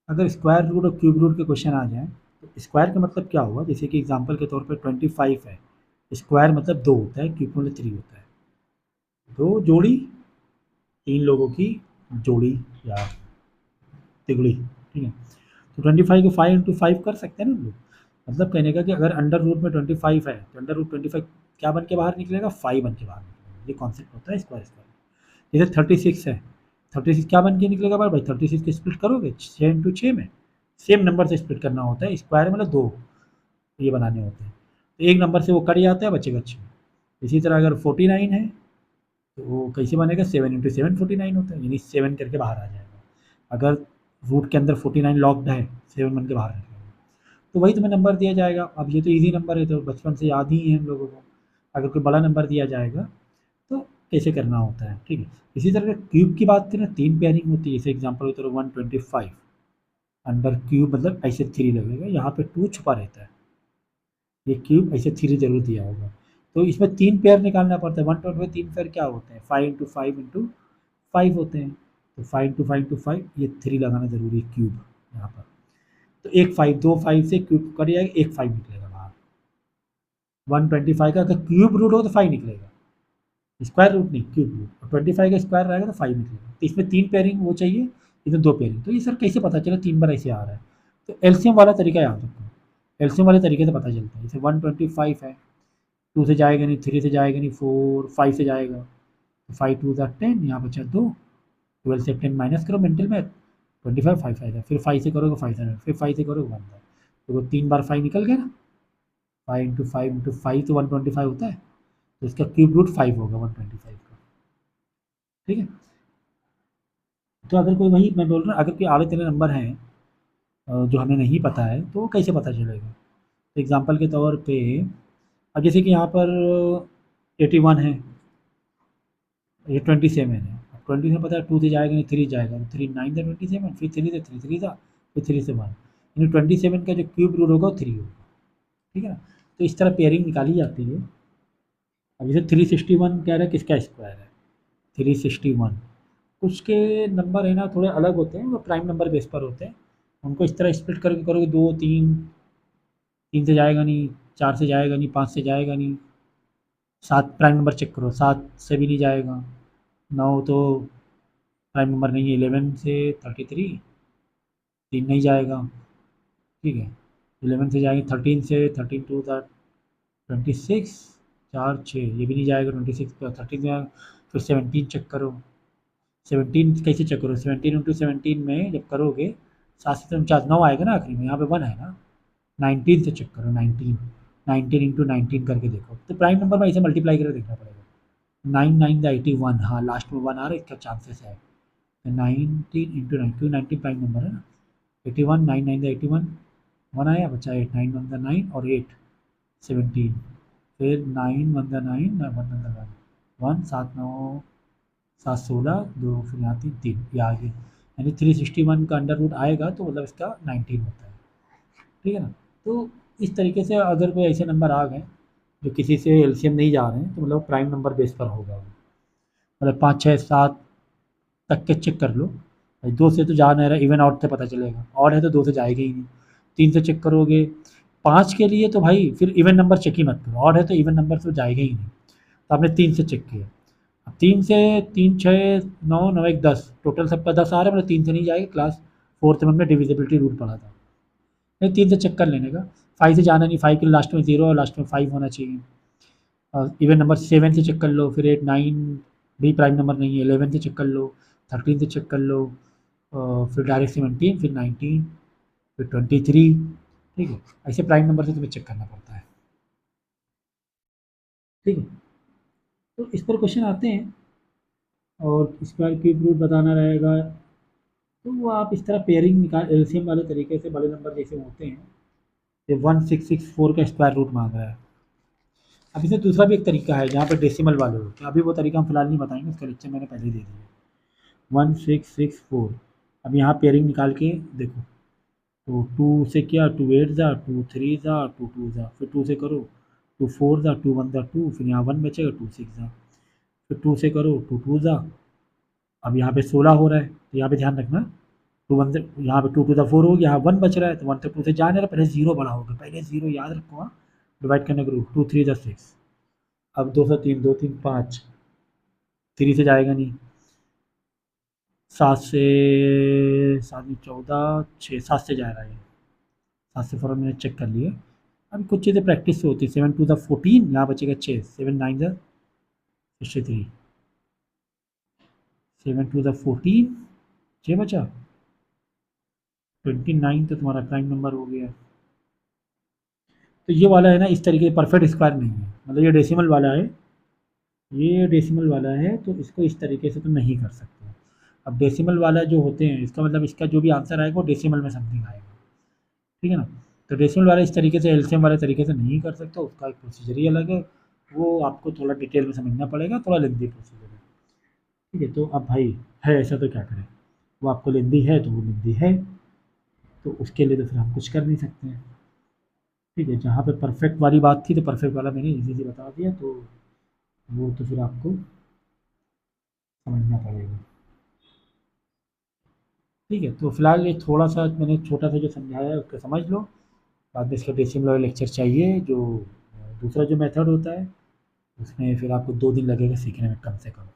अगर square root और cube root के क्वेश्चन आ जाएँ तो स्क्वायर का मतलब क्या हुआ, जैसे कि एग्जांपल के तौर पे 25 है, स्क्वायर मतलब 2 होता है, क्यूब मतलब 3 होता है। 2 जोड़ी 3 लोगों की जोड़ी या तिगड़ी, ठीक है। तो 25 को 5 इंटू 5 कर सकते हैं ना हम लोग। मतलब कहने का कि अगर अंडर रूट में 25 है तो अंडर रूट 25 क्या बन के बाहर निकलेगा, 5 बन के बाहर निकलेगा। ये कॉन्सेप्ट होता है स्क्वायर स्क्वायर। जैसे 36 है, 36 क्या बन के निकलेगा बाहर भाई, 36 की स्प्लिट करोगे 6 इंटू 6 में, सेम नंबर से स्प्लिट करना होता है। स्क्वायर मतलब 2 ये बनाने होते हैं, तो एक नंबर से वो कट जाता है, बचेगा 6। इसी तरह अगर 49 है तो वो कैसे बनेगा, 7 इंटू 7 49 होता है, यानी 7 करके बाहर आ जाएगा। अगर रूट के अंदर 49 लॉक्ड है, 7 बन के बाहर निकलेगा, तो वही तुम्हें नंबर दिया जाएगा। अब ये तो ईजी नंबर है, तो बचपन से याद ही है हम लोगों को। अगर कोई बड़ा नंबर दिया जाएगा तो कैसे करना होता है, ठीक है। इसी तरह क्यूब की बात करें, 3 पेयरिंग होती है। जैसे एग्जाम्पल के तौर 125 अंडर क्यूब मतलब ऐसे 3 लगेगा, यहाँ पे 2 छुपा रहता है, ये क्यूब ऐसे 3 जरूर दिया होगा। तो इसमें 3 पेयर निकालना पड़ता है। 125 3 पेयर क्या होते हैं, 5 इंटू 5 इंटू 5 होते हैं। तो 5 इंटू 5 इंटू 5, ये 3 लगाना जरूरी है क्यूब यहाँ पर। तो एक 5, 2 5 से क्यूब कट जाएगा, एक 5 निकलेगा बाहर। 125 का अगर क्यूब रूट हो तो 5 निकलेगा, स्क्वायर रूट नहीं, क्यूब रूट। और 25 का स्क्वायर रहेगा तो 5 निकलेगा। तो इसमें 3 पेयरिंग वो चाहिए, इसमें 2 पेयरिंग। तो ये सर कैसे पता चला 3 बार ऐसे आ रहा है, तो एलसीएम वाला तरीका याद रखो। एलसीएम वाले तरीके से पता चलता है। जैसे 125 है, 2 से जाएगा नहीं, 3 से जाएगा नहीं, 4 5 से जाएगा, तो 5 2 10, यहाँ बचा 2, 12 से 10 माइनस करो मेंटल मैथ, 25 5 आएगा। फिर 5 से करोगे 5 आएगा, फिर 5 से करोगे 1 आएगा। तो वो 3 बार 5 निकल गया ना, 5 इंटू 5 इंटू 5 तो 125 होता है, तो इसका क्यूब रूट 5 होगा 125 का, ठीक है। तो अगर कोई, वही मैं बोल रहा हूँ, अगर कोई आड़े तेरे नंबर हैं जो हमें नहीं पता है, तो वो कैसे पता चलेगा। तो एग्जाम्पल के तौर पे अब जैसे कि यहाँ पर 81 है, ये 27 है। अब 27 पता है 2 से जाएगा नहीं, 3 जाएगा, तो 3 9 से 27, फिर 3 से 3 3 था, फिर 3 से 1, यानी 27 का जो क्यूब रूट होगा वो 3 होगा, ठीक है ना। तो इस तरह पेयरिंग निकाली जाती है। अब जैसे 361 कह रहा है किसका स्क्वायर है, 361, कुछ के नंबर है ना थोड़े अलग होते हैं, वो प्राइम नंबर बेस पर होते हैं। उनको इस तरह स्प्लिट करके करोगे, 2 3, 3 से जाएगा नहीं, 4 से जाएगा नहीं, 5 से जाएगा नहीं, 7 प्राइम नंबर चेक करो, 7 से भी नहीं जाएगा, 9 तो प्राइम नंबर नहीं है, 11 से 33, 3 नहीं जाएगा, ठीक है। 11 से जाएंगे, 13 से 13 टू द 26, 4 6, ये भी नहीं जाएगा, 26 का 13 जाएगा। फिर 17 चेक करो, 17 कैसे चेक करो, 17 इंटू 17 में जब करोगे 7 से 49 9 आएगा ना आखिरी में, यहाँ पे 1 है ना। 19 से चेक करो, 19, 19 इंटू 19 करके देखो, तो प्राइम नंबर में ऐसे मल्टीप्लाई करके देखना पड़ेगा। 9 9 द 81, हाँ लास्ट में 1 आ रहा है, इसका चांसेस है। 19 इंटू 19, 19 प्राइम नंबर है ना। 81 9 9 द 81, 1 आया, बचा 8, 9 1 द 9 और 8 17, फिर 9 1 द 9 1 1 द 1 1 7 9 7 16 2, फिर यहाँ 3 3, ये आ गई, यानी 361 का अंडर रूट आएगा तो मतलब इसका 19 होता है, ठीक है ना। तो इस तरीके से अगर कोई ऐसे नंबर आ गए जो किसी से एलसीएम नहीं जा रहे हैं, तो मतलब प्राइम नंबर बेस पर होगा वो। मतलब 5 6 7 तक के चेक कर लो भाई, 2 से तो जा नहीं रहा, इवन आउट से पता चलेगा, ऑड है तो 2 से जाएगा ही नहीं। 3 से चेक करोगे, 5 के लिए तो भाई फिर इवन नंबर चेक ही मत करो, ऑड है तो इवन नंबर तो जाएगा ही नहीं। तो आपने 3 से चेक किया, अब 3 से 3 6 9 9 1 10, टोटल सबका 10 आ रहा है, मतलब 3 से नहीं जाएगा। क्लास 4th में हमने डिविजिबिलिटी रूल पढ़ा था, नहीं 3 से चेक कर लेने का। 5 से जाना नहीं, 5 के लास्ट में 0 और लास्ट में 5 होना चाहिए। और इवन नंबर 7 से चेक कर लो, फिर 8 9 भी प्राइम नंबर नहीं है, 11 से चेक कर लो, 13 से चेक कर लो, फिर डायरेक्ट 17, फिर 19, फिर 23, ठीक है। ऐसे प्राइम नंबर से तुम्हें चेक करना पड़ता है, ठीक है। तो इस पर क्वेश्चन आते हैं, और स्क्वायर क्यूब रूट बताना रहेगा। तो वो आप इस तरह पेयरिंग निकाल, एलसीएम वाले तरीके से बड़े नंबर जैसे होते हैं। ये 1664 का स्क्वायर रूट मांग रहा है। अब इसमें दूसरा भी एक तरीका है जहाँ पे डेसिमल वाले होते हैं, अभी वो तरीका हम फिलहाल नहीं बताएंगे, उसका लेक्चर मैंने पहले ही दे दिया। 1664, अब यहाँ पेयरिंग निकाल के देखो, तो 2 से क्या, 2 8 ज़ा, 2 3 ज़ा, 2 2 ज़ा, फिर 2 से करो, 2 4 ज़ा, 2 1 ज़ा 2, फिर यहाँ 1 बचेगा, 2 6 ज़ा, फिर 2 से करो, 2 2 ज़ा। अब यहाँ पे 16 हो रहा है, तो यहाँ पे ध्यान रखना 1 से यहाँ पे 2 टू द 4 हो गया, यहाँ 1 बच रहा है तो 1 से 2 से जा नहीं रहा, पहले 0 बढ़ाओगे, पहले 0 याद रखो। हाँ, डिवाइड करने के रूल 2 3 द 6। अब 2 से 3 2 3 5, 3 से जाएगा नहीं, 7 से 7 में 14 6 7 से जा रहा है, 7 से 4 मैंने चेक कर लिए। अब कुछ चीज़ें प्रैक्टिस से होती है। 7 टू द 14, यहाँ बचेगा 6, 7 9 द 63, 7 टू द 14 6 बचा, 29 तो तुम्हारा प्राइम नंबर हो गया। तो ये वाला है ना, इस तरीके परफेक्ट स्क्वायर नहीं है, मतलब ये डेसिमल वाला है, ये डेसिमल वाला है, तो इसको इस तरीके से तुम नहीं कर सकते। अब डेसिमल वाला जो होते हैं, इसका मतलब इसका जो भी आंसर आएगा वो डेसिमल में समथिंग आएगा, ठीक है ना। तो डेसिमल वाला इस तरीके से एलसीएम वाले तरीके से नहीं कर सकते, उसका एक प्रोसीजर ही अलग है, वो आपको थोड़ा डिटेल में समझना पड़ेगा, थोड़ा लेंदी प्रोसीजर है, ठीक है। तो अब भाई है ऐसा तो क्या करें, वो आपको लेंदी है तो वो लेंदी है, तो उसके लिए तो फिर हम कुछ कर नहीं सकते हैं, ठीक है। जहाँ पे परफेक्ट वाली बात थी तो परफेक्ट वाला मैंने इजी बता दिया, तो वो तो फिर आपको समझना पड़ेगा, ठीक है। तो फिलहाल ये थोड़ा सा मैंने छोटा सा जो समझाया है उसको समझ लो, बाद में इसका डेसिमल वाला लेक्चर चाहिए, जो दूसरा जो मेथड होता है उसमें फिर आपको 2 दिन लगेगा सीखने में कम से कम।